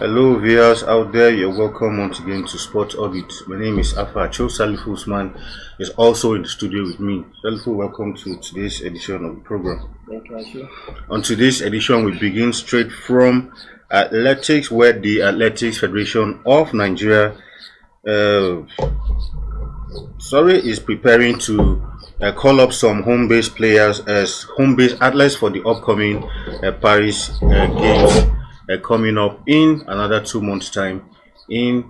Hello viewers out there, you're welcome once again to Sports Orbit. My name is Afa Cho. Salifu Usman is also in the studio with me. Salifu, welcome to today's edition of the program. Thank you, Ashu. On today's edition, we begin straight from athletics, where the Athletics Federation of Nigeria is preparing to call up some home-based players as home-based athletes for the upcoming Paris Games coming up in another 2 months' time in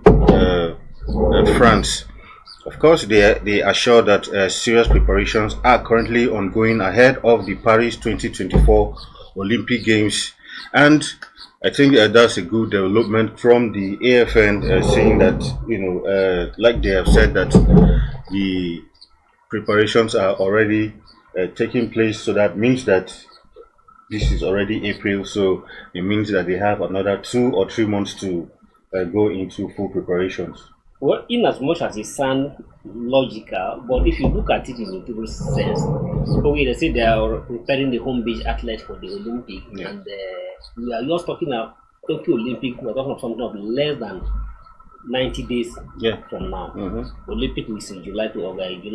France. Of course, they are sure that serious preparations are currently ongoing ahead of the Paris 2024 Olympic Games, and I think that's a good development from the AFN, saying that like they have said that the preparations are already taking place. So that means that this is already April, so it means that they have another 2 or 3 months to go into full preparations. Well, in as much as it sounds logical, but if you look at it in a true sense, they say they are preparing the home-based athletes for the Olympic, and we are just talking about Tokyo Olympic. We are talking about something of less than 90 days from now. Olympic is in July to August.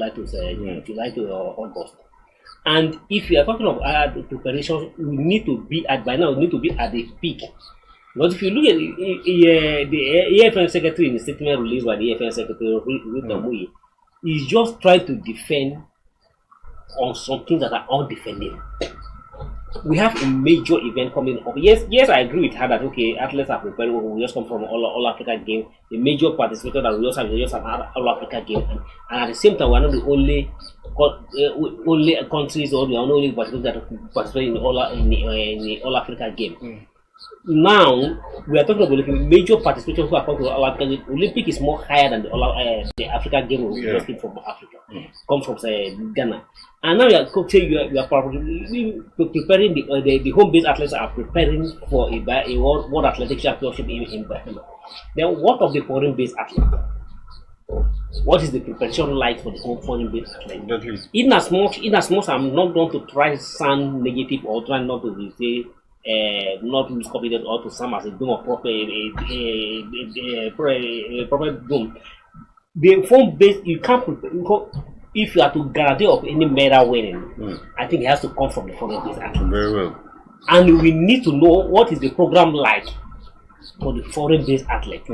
And if you are talking of preparations, we need to be at the peak. But if you look at the AFN secretary in the statement released by the AFN secretary, Rita Mosindi, is just trying to defend on some things that are undefended. We have a major event coming up. Yes, I agree with her that athletes are preparing. We just come from all Africa game. The major participators that we just have all Africa game, and at the same time, we are not the only countries or the only participants that participate in the all Africa game. Now we are talking about the major participants who are coming to the all Africa game. Olympic is more higher than the Africa game. We just came from Africa, come from Ghana. And now we are preparing the home-based athletes are preparing for a World Athletic Championship in Bahama. Then what of the foreign-based athletes? What is the preparation like for the foreign-based athletes? In as much I'm not going to try to sound negative or try not to say not lose confidence or to sound as a doom of proper doom. The form-based you can't prepare. If you are to guarantee of any medal winning, I think it has to come from the foreign-based athlete. Very well. And we need to know what is the program like for the foreign-based athlete.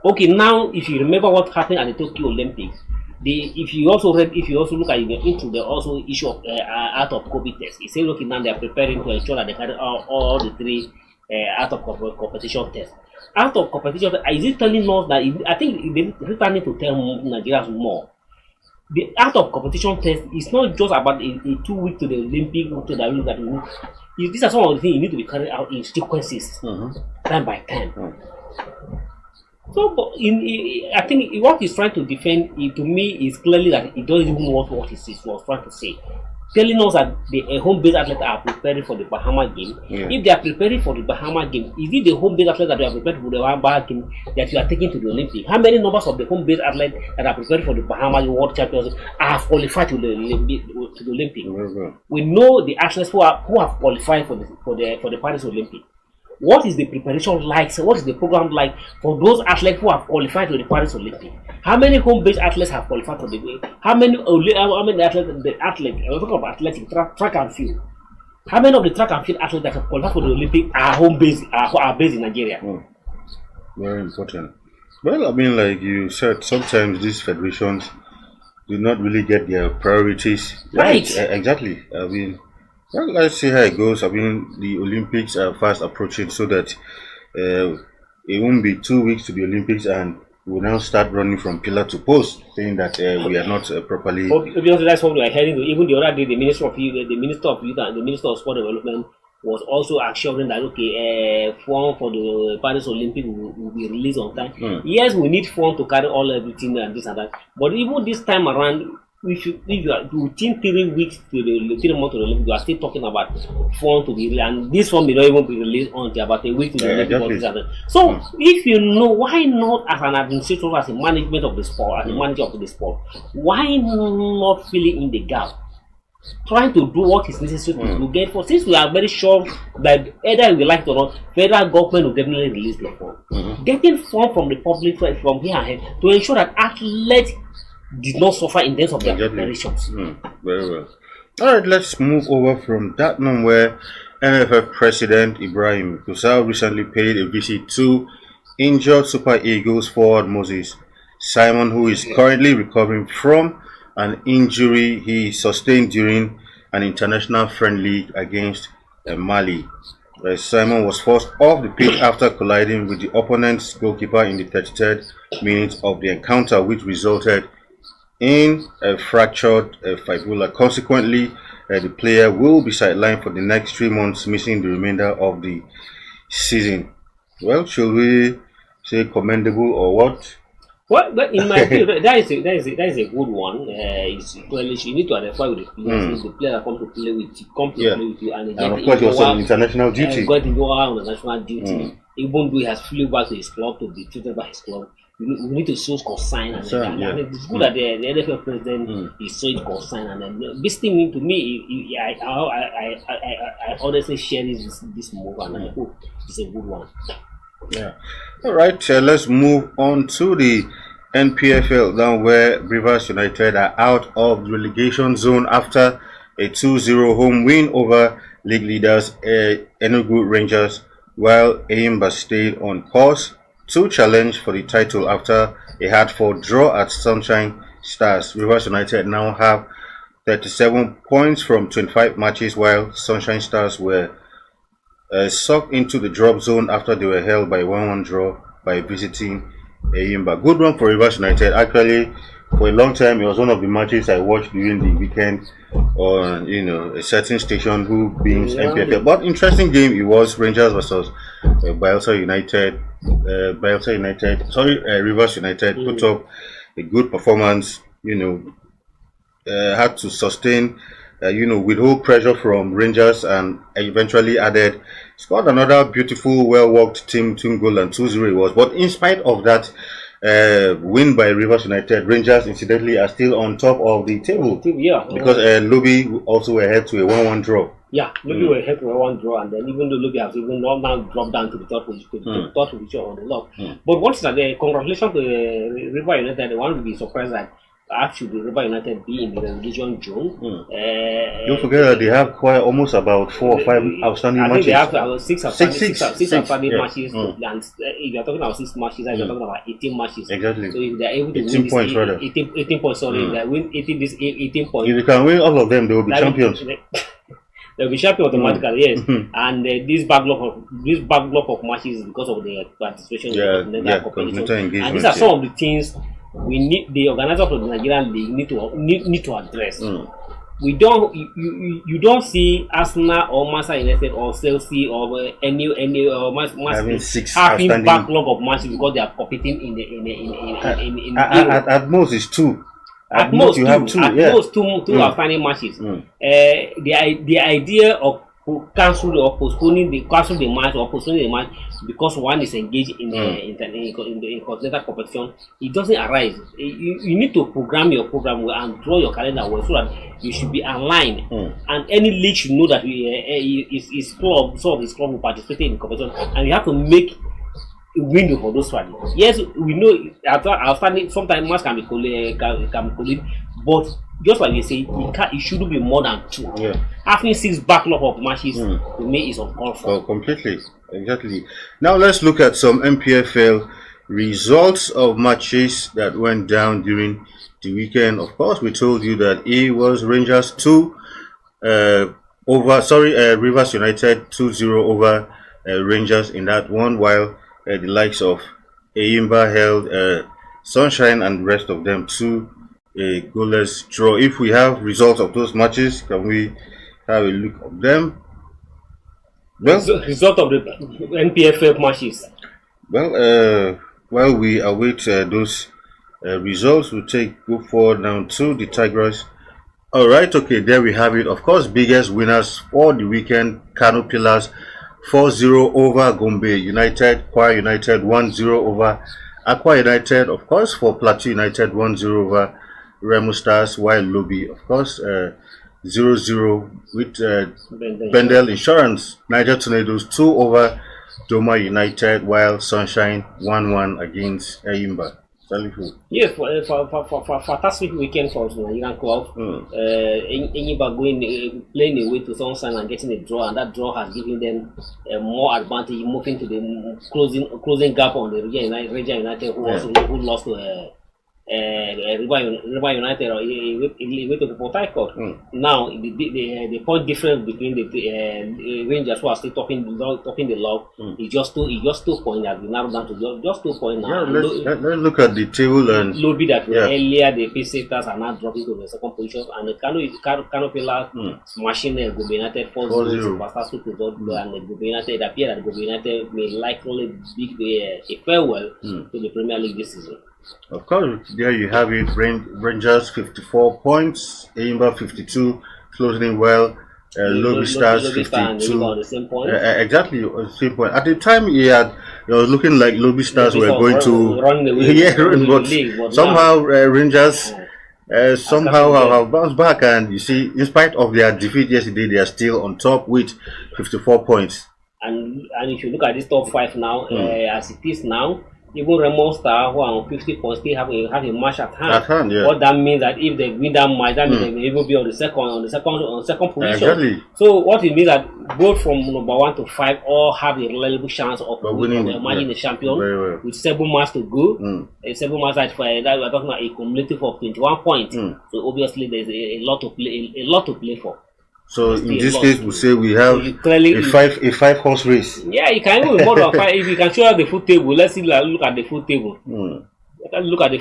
Okay, now if you remember what happened at the Tokyo Olympics, if you also look at into the also issue of out of COVID test, it says now they are preparing to ensure that they carry all the 3 out of competition tests. Out of competition, is it telling us that I think they need to tell Nigerians more. The art of competition test is not just about a 2 week to the Olympic to the Olympic. These are some of the things you need to be carried out in sequences, time by time. So, but I think what he's trying to defend, to me, is clearly that he doesn't even know what he was trying to say. Telling us that the home-based athletes are preparing for the Bahama game. If they are preparing for the Bahama game, is it the home-based athletes that are prepared for the Bahama game that you are taking to the Olympic? How many numbers of the home-based athletes that are prepared for the Bahama World Championships have qualified to the Olympic? We know the athletes who have qualified for the Paris Olympic. What is the preparation like? So what is the program like for those athletes who have qualified to the Paris Olympic? How many home-based athletes have qualified for the game? How many athletes? I'm talking about athletics, track and field. How many of the track and field athletes that have qualified for the Olympic are home-based, are based in Nigeria? Very important. Well, I mean, like you said, sometimes these federations do not really get their priorities right. Exactly. I mean, well, let's see how it goes. I mean, the Olympics are fast approaching, so that it won't be 2 weeks to the Olympics, and we'll now start running from pillar to post, saying that we are not properly. Obviously, that's what we are heading to. Even the other day, the Minister of Youth and the Minister of Sport Development was also assuring that form for the Paris Olympic will be released on time. Yes, we need form to carry everything and this and that, but even this time around, if you are within 3 weeks to the 3 months to the Olympics, you are still talking about form to be released, and this form may not even be released until about a week to the Olympics. So, if you know, why not, as an administrator, as a management of the sport, as a manager of the sport, why not fill in the gap? trying to do what is necessary to get for. Since we are very sure that either we like it or not, federal government will definitely release the fund. Getting fund from the public from here ahead to ensure that athletes did not suffer in terms of their preparations. Very well. All right, let's move over from that one where NFF President Ibrahim Gusau recently paid a visit to injured Super Eagles forward Moses Simon, who is currently recovering from an injury he sustained during an international friendly against Mali. Simon was forced off the pitch after colliding with the opponent's goalkeeper in the 33rd minute of the encounter, which resulted in a fractured fibula. Consequently, the player will be sidelined for the next 3 months, missing the remainder of the season. Well, should we say commendable or what? Well, but in my view, that is a good one. It's clearly you need to identify with the players. The player come to play with you, play with you, and of course, also on international duty. Got to go out on national duty. Even though he has flew back to his club to be treated by his club, we need to show concern. And it's good that the NFL president is showing concern. And then this thing to me, I honestly share this move, and I hope it's a good one. Yeah. All right. Let's move on to the NPFL now, where Rivers United are out of the relegation zone after a 2-0 home win over league leaders Enugu Rangers, while Eyimba stayed on course to challenge for the title after a hard-fought draw at Sunshine Stars. Rivers United now have 37 points from 25 matches, while Sunshine Stars were sucked into the drop zone after they were held by 1-1 draw by visiting Eyimba. Good one for Rivers United. Actually, for a long time, it was one of the matches I watched during the weekend on a certain station who beings NPFL. But interesting game it was. Rangers versus Rivers United put up a good performance. Had to sustain withhold pressure from Rangers and eventually scored another beautiful, well-worked team goal, and 2-0 it was. But in spite of that win by Rivers United, Rangers incidentally are still on top of the table. Because Lobby also were head to a 1-1 draw. Yeah, Lobby were head to a 1-1 draw, and then even though Lobby has even now dropped down to the third position, on the log. But what is that? Congratulations to Rivers United. They want to be surprised that actually Rivers United be in the relegation zone. Don't forget that they have almost about 4 or 5 outstanding matches. They have about six outstanding matches. Mm. And if you are talking about 6 matches, you are talking about 18 matches. Exactly. So if they are able to 18 win points, this, rather. 18 points, sorry, if they win 18 points. If you can win all of them, they will be champions. They'll be champion automatically, yes. And this backlog of matches is because of the participation in the competition. And these are some of the things we need the organizer of the Nigerian League need to address. We don't you don't see Arsenal or Manchester United or Chelsea or any having backlog of matches because they are competing in at most it's 2. At most you have 2. At most two outstanding matches. The idea of cancel the match or postponing the match because one is engaged in continental competition, it doesn't arise. You need to program your program and draw your calendar well so that you should be aligned. And any league should know that his club will participate in competition, and you have to make a window for those ones. Yes, we know outstanding sometimes match can be collected, but just like you say, it shouldn't be more than 2. Having 6 backlog of matches to me is uncalled for. Oh, completely. Exactly. Now let's look at some MPFL results of matches that went down during the weekend. Of course, we told you that it was Rangers 2 Rivers United 2-0 over Rangers in that one, while the likes of Eyimba held Sunshine and the rest of them to a goalless draw. If we have results of those matches, can we have a look at them? Well, result of the NPFL matches. Well, while we await those results, we'll go forward now to the Tigers. All right, okay, there we have it. Of course, biggest winners for the weekend: Kano Pillars 4-0 over Gombe United, Kwara United 1-0 over Akwa United. Of course, for Plateau United 1-0 over Remo Stars, while Lobby, of course, 0-0 with Bendel. Bendel Insurance. Niger Tornadoes 2 over Doma United, while Sunshine 1-1 against Eyimba. Yes, for fantastic weekend for the Nigerian club. Eyimba playing away to Sunshine and getting a draw, and that draw has given them more advantage, moving to the closing gap on the Region United, who lost to River United or away to the Port Harcourt. Now the point difference between the Rangers, who are still talking the log, is just 2 points. Has been narrowed down to just 2 points now. Yeah, let's look at the table and Lobby that earlier the Pacesetters are now dropping to the second position, and the Canopilla smashing the Gobe United 4-0 fantastic result, and the Gobe United appear that Gobe United may likely be a farewell to the Premier League this season. Of course, there you have it. Rangers 54 points, Eyimba 52, closing well. Lobby Stars 52. The same point. Exactly, same point. At the time, it was looking like Lobby Stars were going to run away. but somehow Rangers somehow have bounced back, and you see, in spite of their defeat yesterday, they are still on top with 54 points. And if you look at this top 5 now, as it is now, even Remo Star, who are on 50 points, still have a match at hand. What that means that if they win that match, that means they will even be on the second position. Exactly. So what it means that both from number 1 to 5 all have a reliable chance of winning, emerging the champion with 7 matches to go. 7 matches for that we're talking about a cumulative of 21 points. So obviously there's a lot to play for. So in this case, we say we have a 5-horse race. Yeah, you can even more than 5. If you can show us the foot table, let's see. Look at the foot table. Look at the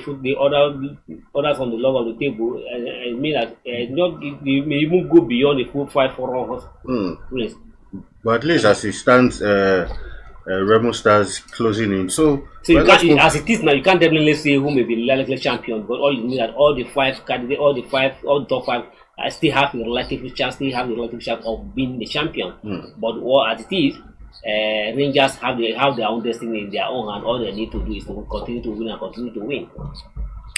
others on the log of the table. I mean that you may even go beyond the full 5-horse race. But at least as it stands, Remo Stars closing in. So as it is now, you can't definitely say who may be the likely champion. But all you mean that all the top 5. I still have a relative chance of being the champion. But as it is, Rangers have their own destiny in their own hand. All they need to do is to continue to win and continue to win.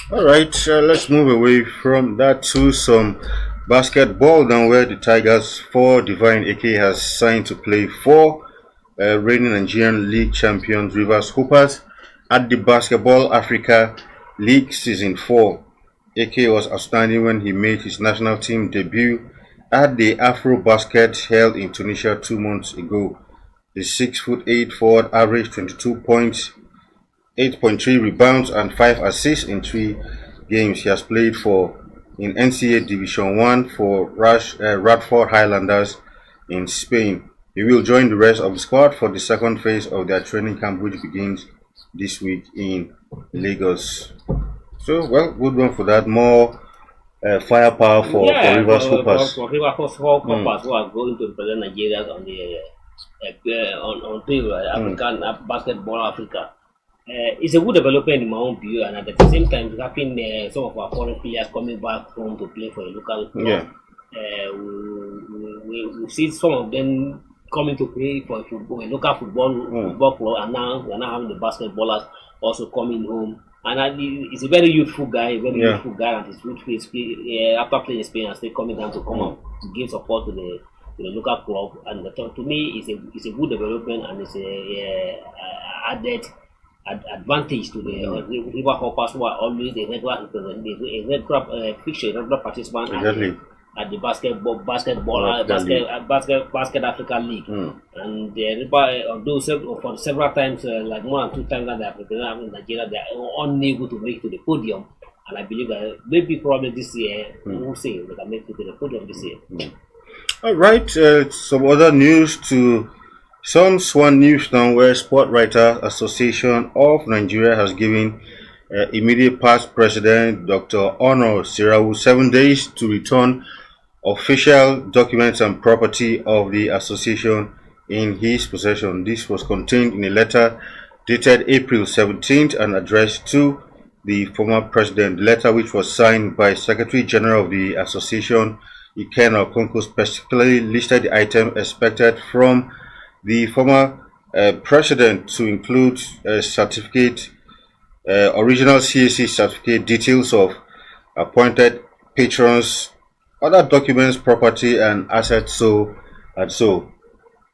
All right, let's move away from that to some basketball now, where the Tigers for Divine AK has signed to play for reigning Nigerian League champions Rivers Hoopers at the Basketball Africa League Season 4. AK was outstanding when he made his national team debut at the Afro Basket held in Tunisia 2 months ago. The 6'8" forward averaged 22 points, 8.3 rebounds, and 5 assists in 3 games. He has played in NCAA Division 1 for Radford Highlanders in Spain. He will join the rest of the squad for the second phase of their training camp, which begins this week in Lagos. So, well, good one for that. More firepower for Rivers Hoopers. For Rivers Hoopers who are going to represent Nigeria on the African Basketball Africa. It's a good development in my own view, and at the same time, having some of our foreign players coming back home to play for a local club. We see some of them coming to play for a local football club, and now we're now having the basketballers also coming home. And he's a very youthful guy, and he's youthful after playing in Spain and still coming down to come up to give support to the local club. And to me, it's a good development, and it's a added advantage to the River Hoppers, who are always a regular participant at the Basket Africa League. And although for several times, like more than 2 times that they have represented Nigeria, they are unable to make it to the podium. And I believe that maybe probably this year, we'll see if they can make it to the podium this year. All right, some other news to some Swan News now, where Sport Writer Association of Nigeria has given immediate past president Dr. Honor Sirawu 7 days to return official documents and property of the association in his possession. This was contained in a letter dated April 17th and addressed to the former president. The letter, which was signed by Secretary General of the association, Iken Okonkwo, specifically listed the item expected from the former president to include a certificate, original CAC certificate, details of appointed patrons other documents, property, and assets. So and so.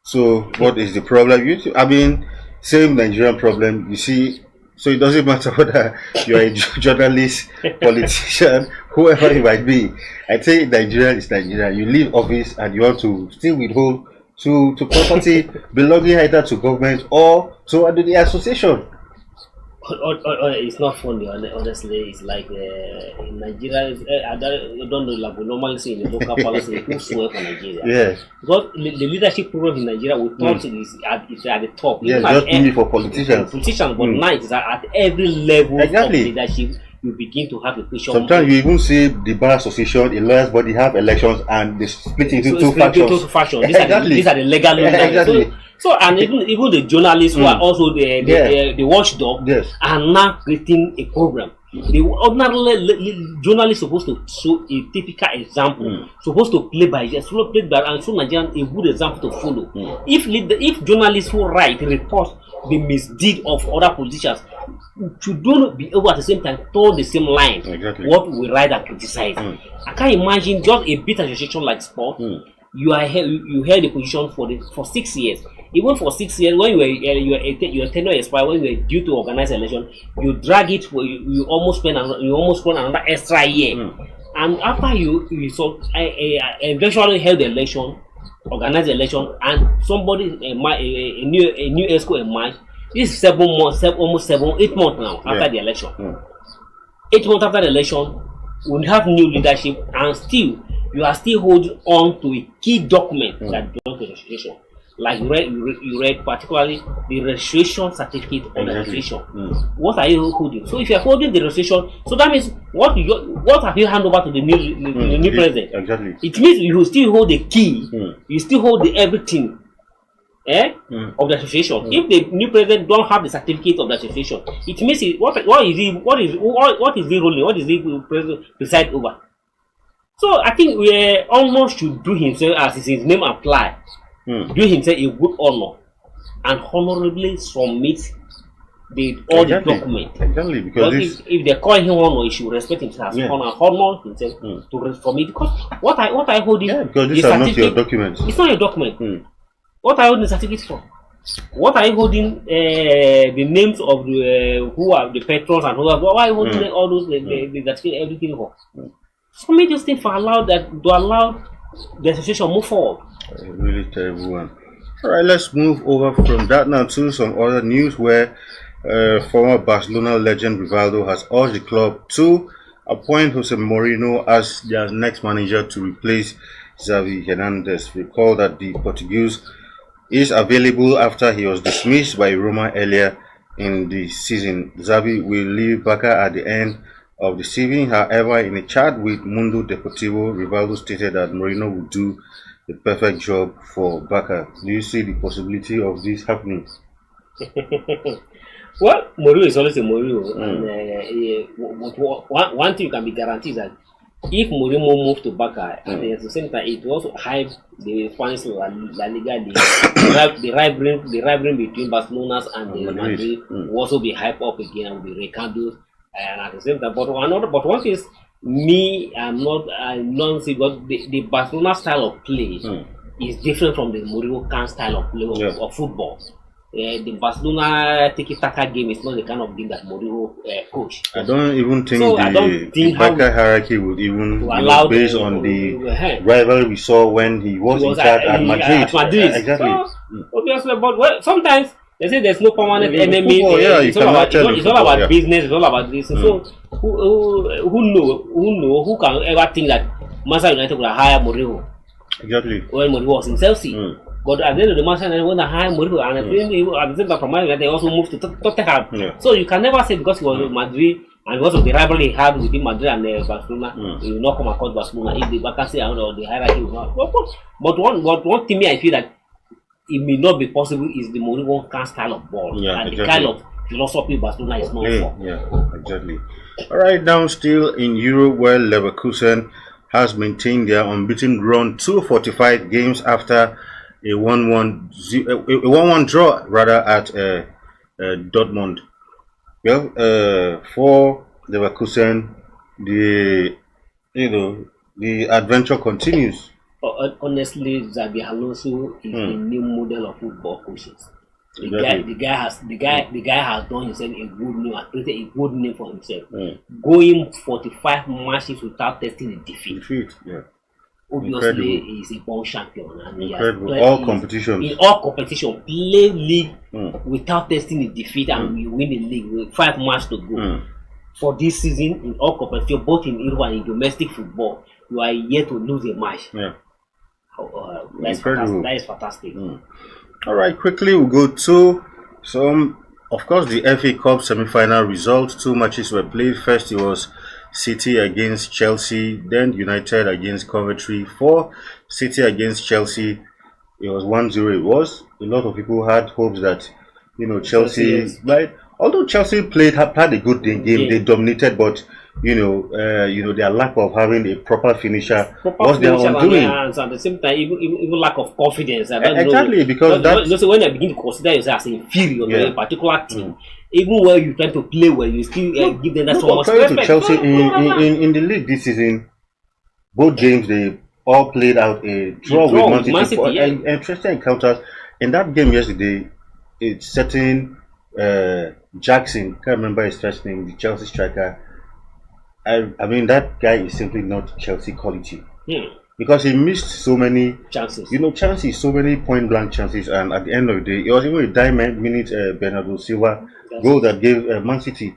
So what is the problem? I mean, same Nigerian problem. You see, so it doesn't matter whether you are a journalist, politician, whoever you might be. I think Nigeria is Nigeria. You leave office and you want to still withhold to property belonging either to government or to the association. It's not funny, honestly. It's like in Nigeria, I don't know, like we normally say in the local policy, who swear for Nigeria. Yes. Because the leadership program in Nigeria, we thought it's at the top. Yes, just only for politicians. Politicians, but now it's at every level of leadership. You begin to have a question. Sometimes you even see the bar association, a lawyers body have elections and they split into two factions. These are the legal leaders. Exactly. So and even the journalists who are also the watchdog are now creating a program. The ordinary journalist supposed to show a typical example, supposed to play by and show Nigerian a good example to follow. If journalists who write report the misdeed of other politicians, should not be able at the same time toward the same line what we write and criticize. I can't imagine just a bit association like sport. You held the position for 6 years. Even for 6 years, when your tenure expired, when you were due to organize an election, you drag it for you almost spend another extra year. And after you eventually held the election, organized the election, and somebody a new ESCO emerged. This is 8 months now after the election. 8 months after the election, we have new leadership, and still you are still holding on to a key document that belongs to the association. Like you read particularly the registration certificate of the association. What are you holding? So if you are holding the registration, so that means what have you handed over to the new president? Exactly. It means you still hold the key. You still hold the everything. Of the association. If the new president don't have the certificate of the association, it means what is he ruling? What is he preside over? So I think we almost should do himself, as his name apply, do himself a good honor and honorably submit all the documents. Exactly, because if they call him honor, he should respect himself as honor himself to submit. Because what I hold is because these are not your documents. It's not your document. What are you holding the certificate for? What are you holding the names of who are the patrons and who are? Why are you holding all those the certificate, everything for? So make this thing to allow the association move forward. A really terrible one. Alright, let's move over from that now to some other news where former Barcelona legend Rivaldo has urged the club to appoint Jose Mourinho as their next manager to replace Xavi Hernandez. Recall that the Portuguese is available after he was dismissed by Roma earlier in the season. Xavi will leave Barca at the end of the season. However, in a chat with Mundo Deportivo, Rivaldo stated that Mourinho would do the perfect job for Barca. Do you see the possibility of this happening? Well, Mourinho is always a Mourinho, and one thing you can be guaranteed that if Mourinho moved to Barca, at the same time, it will also hype the Spanish La Liga, the rivalry between Barcelona and the Madrid will also be hyped up again and will be rekindled. And at the same time, but one thing is, I'm not saying, but the Barcelona style of play is different from the Mourinho style of play of football. The Barcelona tiki-taka game is not the kind of game that Mourinho coach. I don't even think the Barca hierarchy would even allow based on the rivalry we saw when he was in charge at Madrid. Exactly. So, obviously, but sometimes they say there's no permanent enemy. It's all about business. It's all about this. So who can ever think that Manchester United would hire Mourinho? Exactly. When Mourinho was in Chelsea. But at the end of the match, when they hire Mourinho, and at the same time from Madrid, they also moved to Tottenham. So you can never say because he was in Madrid and because of the rivalry he had within Madrid and Barcelona, he will not come across Barcelona if the vacancy or the hierarchy will not. But one thing I feel that it may not be possible is the Mourinho style of ball and the kind of philosophy Barcelona is known for. Yeah, exactly. All right, now still in Europe, where Leverkusen has maintained their unbeaten run 245 games after a 1-1 draw rather at Dortmund. Well, for Leverkusen, the adventure continues. Honestly, Xabi Alonso is the new model of football coaches. The guy has done himself a good name, has created a good name for himself. Going 45 matches without testing a defeat. Yeah. Obviously, he's a born champion, and he has played all competitions. In all competition, play league without testing a defeat, and we win the league with 5 matches to go. For this season, in all competition, both in Europe and in domestic football, you are yet to lose a match. Yeah. That is fantastic. All right, quickly we'll go to some. Of course, the FA Cup semi-final results. 2 matches were played. First, it was City against Chelsea, then United against Coventry. For City against Chelsea, it was 1-0. It was a lot of people had hopes that Chelsea, right? Although Chelsea had a good game, they dominated, but their lack of having a proper finisher was their undoing. And at the same time, even lack of confidence. Exactly, because that's when I begin to consider yourself as inferior to a particular team. Even when you try to play well, you still give them that so much respect. To Chelsea in the league this season, both games they all played out a draw with Man City. Interesting encounters. In that game yesterday, it's certain Jackson, can't remember his first name, the Chelsea striker. I mean, that guy is simply not Chelsea quality. Because he missed so many chances. Chances, so many point blank chances, and at the end of the day, it was even a minute Bernardo Silva goal that gave Man City.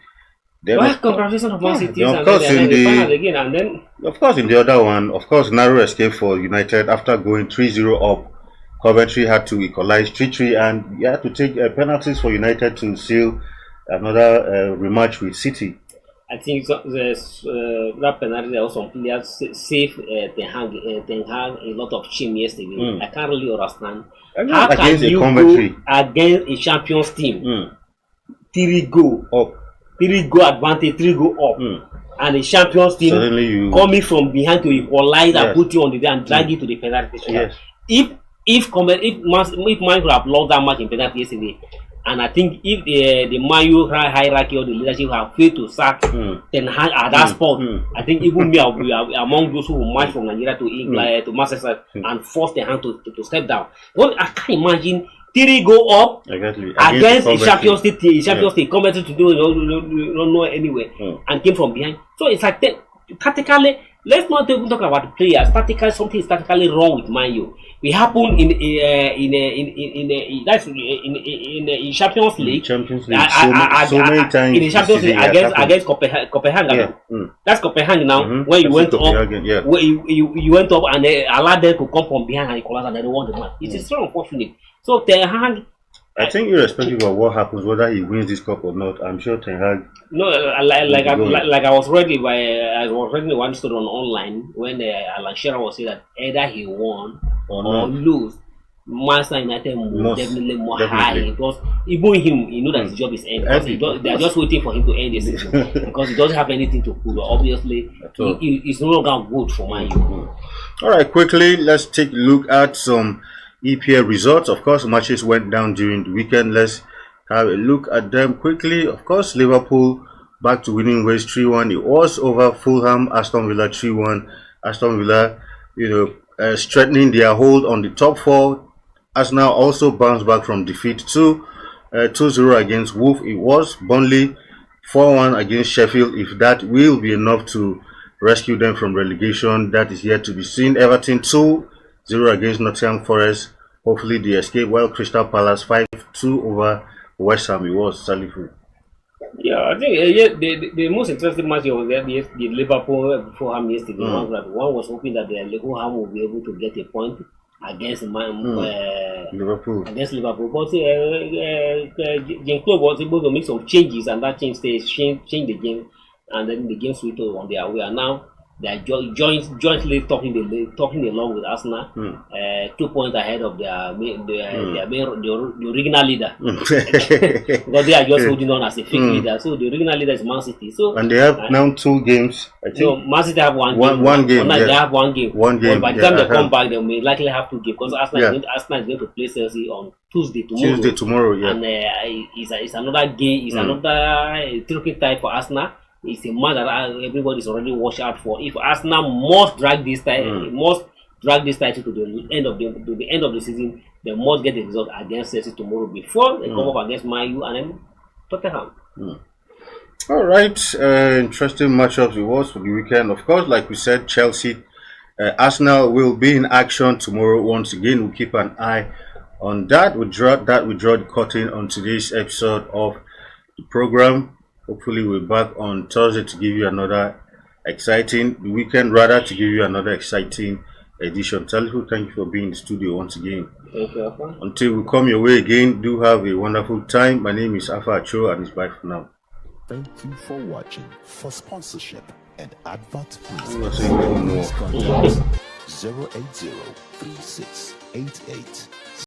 Congratulations of Man City. Of course, in the other one, narrow escape for United after going 3-0 up. Coventry had to equalize 3-3, and you had to take penalties for United to seal another rematch with City. I think that penalty also some players saved Ten Hag a lot of shame yesterday. I can't really understand. How can you go against a champions team? 3 go up, 3 go advantage, 3 go up, and a champions team coming from behind to equalize and put you on the day and drag you to the penalty. If Man could have lost that match in penalty yesterday, and I think if the Man U hierarchy or the leadership have failed to sack Ten Hag at that spot, I think even me will be among those who will march from Nigeria to England to Manchester and force Ten Hag to step down. Well, I can't imagine 3 go up against a champions team, Coventry to do don't know anywhere, and came from behind. So it's like tactically. Let's not even talk about the players. Tactically, something is tactically wrong with Man U. It happened in Champions League. So many times in the Champions League against Copenhagen. That's Copenhagen now. When you went up, where you went up and they allowed them to come from behind and equalize and they won the match. It is so unfortunate. So Ten Hag, I think irrespective of what happens, whether he wins this cup or not, I'm sure Ten Hag. No, I was reading one story online when Alan Shearer was saying that either he won or lose, Manchester United will definitely more high, because even him, you know that his job is ended. They are just waiting for him to end the season because he doesn't have anything to prove. Obviously, it's no longer good for Man U. All right, quickly, let's take a look at some EPL results. Of course, matches went down during the weekend. Let's have a look at them quickly. Of course, Liverpool back to winning ways 3-1. It was over Fulham. Aston Villa 3-1. Aston Villa, strengthening their hold on the top 4. Arsenal also bounced back from defeat 2-0 against Wolves. It was Burnley 4-1 against Sheffield. If that will be enough to rescue them from relegation, that is yet to be seen. Everton 2-0 against Nottingham Forest. Hopefully they escape. While Crystal Palace 5-2 over West Ham. It was Salifu. Yeah, I think the most interesting match was the Liverpool Fulham yesterday. One was hoping that the Fulham will be able to get a point against Liverpool. But Jim Klopp was able to make some changes, and that changed the game, and then the game switched on their way. And now they are jointly talking along with Arsenal, 2 points ahead of the original leader. Because they are just holding on as a fake leader. So the original leader is Man City. So and they have now 2 games. I think. So Man City have one game. They have one game. But by the time they come back, they may likely have 2 games, because Arsenal is going to play Chelsea on Tuesday tomorrow. And it's another game. It's another tricky time for Arsenal. it's a match that everybody's already watched out for. If Arsenal must drag this title, to the end of the season, they must get the result against Chelsea tomorrow before they come up against Man U and then Tottenham. All right, interesting matchups it was for the weekend. Of course, like we said, Chelsea, Arsenal will be in action tomorrow once again. We'll keep an eye on that. We draw the curtain on today's episode of the program. Hopefully, we're back on Thursday to give you another exciting edition. Talifu, thank you for being in the studio once again. Thank you, Alpha. Until we come your way again, do have a wonderful time. My name is Alpha Acho, and it's bye for now. Thank you for watching. For sponsorship and advert, I'm not saying no more. 080 3688